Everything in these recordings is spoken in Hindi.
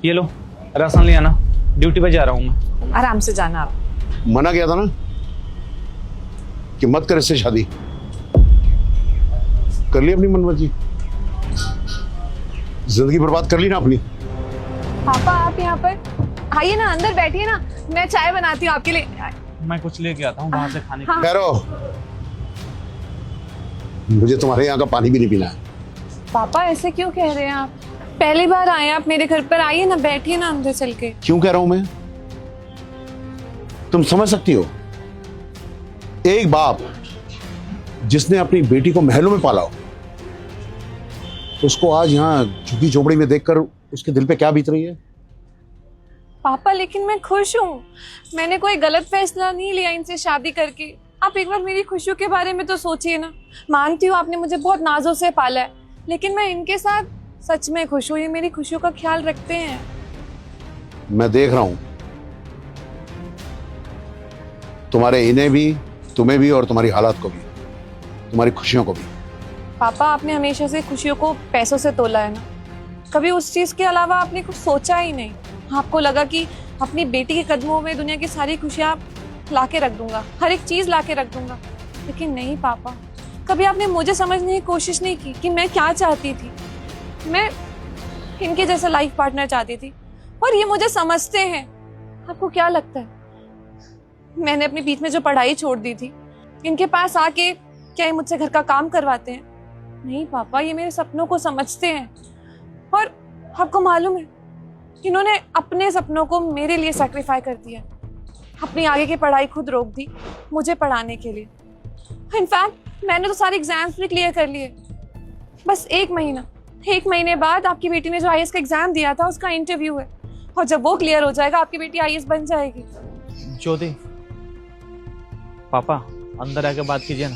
ये लो राशन ले आना, ड्यूटी पे जा रहा हूँ मैं। आराम से जाना आप। मना किया था ना कि मत कर इससे शादी। कर ली अपनी मनमर्जी, जिंदगी बर्बाद कर ली ना अपनी। पापा आप यहाँ पर आइए ना, अंदर बैठिए ना, मैं चाय बनाती हूँ आपके लिए। मैं कुछ लेके आता हूँ बाहर से खाने हाँ। ठहरो, मुझे तुम्हारे यहाँ का पानी भी नहीं पीना है। पापा ऐसे क्यों कह रहे हैं आप? पहली बार आए आप मेरे घर पर, आइए ना, बैठिए ना अंदर चल के। क्यों कह रहा हूं मैं? तुम समझ सकती हो, एक बाप जिसने अपनी बेटी को महलों में पाला हो, उसको आज यहां झुकी झोपड़ी में देखकर उसके दिल पे क्या बीत रही है? पापा लेकिन मैं खुश हूँ, मैंने कोई गलत फैसला नहीं लिया इनसे शादी करके। आप एक बार मेरी खुशियों के बारे में तो सोचिए ना। मानती हूँ आपने मुझे बहुत नाजों से पाला है, लेकिन मैं इनके साथ सच में खुश हूँ। ये मेरी खुशियों का ख्याल रखते हैं। मैं देख रहा हूं तुम्हारे इन्हें भी, तुम्हें भी, और तुम्हारी हालात को भी, तुम्हारी खुशियों को भी। पापा आपने हमेशा से खुशियों को पैसों से तोला है ना, कभी उस चीज के अलावा आपने कुछ सोचा ही नहीं। आपको लगा कि अपनी बेटी के कदमों में दुनिया की सारी खुशियां लाके रख दूंगा, हर एक चीज लाके रख दूंगा, लेकिन नहीं पापा, कभी आपने मुझे समझने की कोशिश नहीं की कि मैं क्या चाहती थी। मैं इनके जैसा लाइफ पार्टनर चाहती थी और ये मुझे समझते हैं। आपको क्या लगता है मैंने अपने बीच में जो पढ़ाई छोड़ दी थी, इनके पास आके क्या ये मुझसे घर का काम करवाते हैं? नहीं पापा, ये मेरे सपनों को समझते हैं। और आपको मालूम है, इन्होंने अपने सपनों को मेरे लिए सैक्रिफाई कर दिया, अपनी आगे की पढ़ाई खुद रोक दी मुझे पढ़ाने के लिए। इनफैक्ट मैंने तो सारे एग्जाम्स भी क्लियर कर लिए। बस एक महीने बाद आपकी बेटी ने जो आईएएस का एग्जाम दिया था उसका इंटरव्यू है, और जब वो क्लियर हो जाएगा आपकी बेटी आईएएस बन जाएगी। ज्योति, पापा अंदर आके बात कीजिए ना,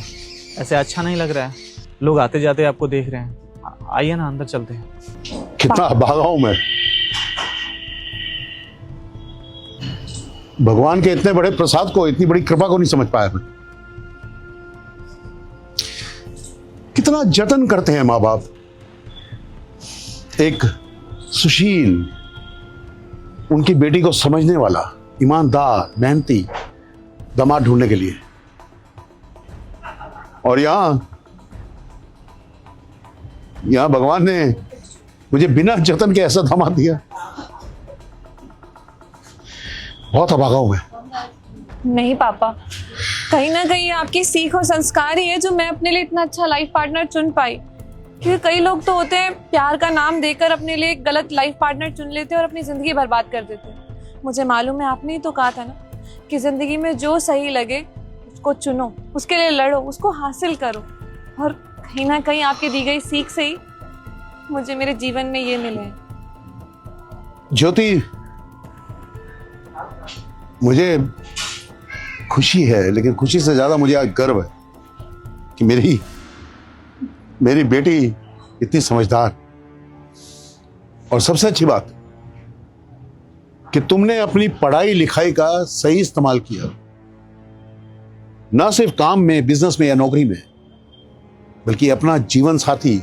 ऐसे अच्छा नहीं लग रहा है। लोग आते जाते आपको देख रहे हैं। आइए ना अंदर चलते हैं। कितना भागा हूं मैं, भगवान के इतने बड़े प्रसाद को, इतनी बड़ी कृपा को नहीं समझ पाया मैं। कितना जतन करते हैं माँ बाप एक सुशील, उनकी बेटी को समझने वाला, ईमानदार, मेहनती दामाद ढूंढने के लिए। और यहां भगवान ने मुझे बिना जतन के ऐसा दामाद दिया। बहुत अभागा हूं मैं। नहीं पापा, कहीं ना कहीं आपकी सीख और संस्कार ही है जो मैं अपने लिए इतना अच्छा लाइफ पार्टनर चुन पाई। क्योंकि कई लोग तो होते हैं प्यार का नाम देकर अपने लिए एक गलत लाइफ पार्टनर चुन लेते हैं और अपनी जिंदगी बर्बाद कर देते हैं। मुझे मालूम है, आपने ही तो कहा था ना कि जिंदगी में जो सही लगे उसको चुनो, उसके लिए लड़ो, उसको हासिल करो। और कहीं ना कहीं आपकी दी गई सीख से ही मुझे मेरे जीवन में ये मिले हैं। ज्योति, मुझे खुशी है, लेकिन खुशी से ज्यादा मुझे आज गर्व है कि मेरी बेटी इतनी समझदार, और सबसे अच्छी बात कि तुमने अपनी पढ़ाई लिखाई का सही इस्तेमाल किया, ना सिर्फ काम में, बिजनेस में या नौकरी में, बल्कि अपना जीवन साथी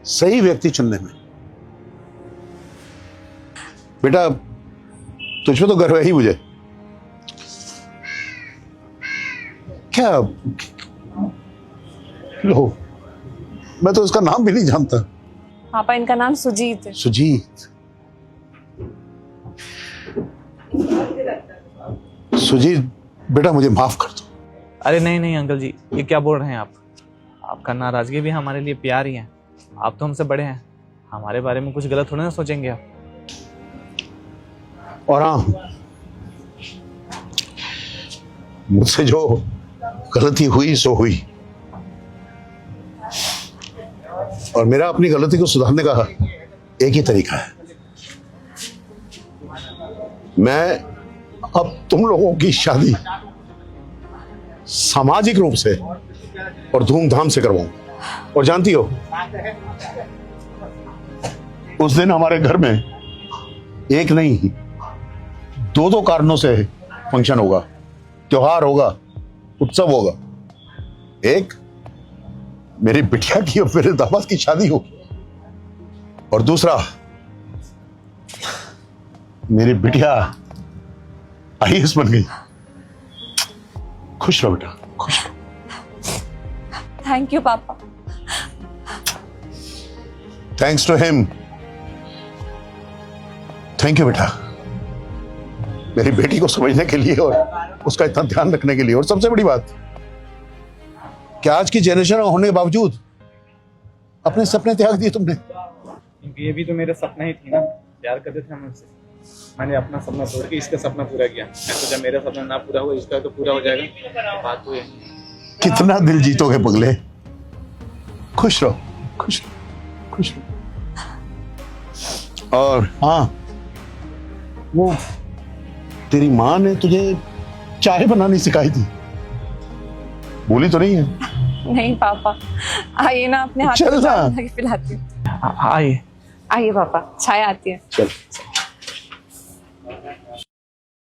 सही व्यक्ति चुनने में। बेटा तुझ पे तो गर्व है ही मुझे। क्या लो, मैं तो इसका नाम भी नहीं जानता। पापा इनका नाम सुजीत है। सुजीत, सुजीत बेटा मुझे माफ कर दो। अरे नहीं नहीं अंकल जी, ये क्या बोल रहे हैं आप? आपका नाराजगी भी हमारे लिए प्यार ही है। आप तो हमसे बड़े हैं, हमारे बारे में कुछ गलत थोड़ा ना सोचेंगे आप। और हाँ, मुझसे जो गलती हुई सो हुई, और मेरा अपनी गलती को सुधारने का एक ही तरीका है। मैं अब तुम लोगों की शादी सामाजिक रूप से और धूमधाम से करवाऊं। और जानती हो, उस दिन हमारे घर में एक नहीं, दो कारणों से फंक्शन होगा, त्योहार होगा, उत्सव होगा। एक, मेरी बिटिया की और मेरे दामाद की शादी होगी, और दूसरा मेरी बिटिया आईएएस बन गई। खुश रहो बेटा, खुश रहो। Thank you papa. Thanks to him. Thank you बेटा, मेरी बेटी को समझने के लिए और उसका इतना ध्यान रखने के लिए। और सबसे बड़ी बात कि आज की जनरेशन होने के बावजूद अपने सपने त्याग दिए तुमने। क्योंकि ये भी तो मेरा सपना ही थी ना, प्यार करते थे हम उससे। मैंने अपना सपना तोड़ के इसका सपना पूरा किया। मैं सोचा मेरा सपना ना पूरा हुआ, इसका तो पूरा हो जाएगा। बात तो ये कितना दिल जीतोगे पगले। खुश रहो, खुश रहो, खुश रहो। और हाँ, वो तेरी माँ ने तुझे चाय बनानी सिखाई थी, बोली तो नहीं है? नहीं पापा, आइए ना, अपने हाथ चल में ना। चाय बना के पिलाती हूँ। आइए। आइए पापा, चाय आती है। चल।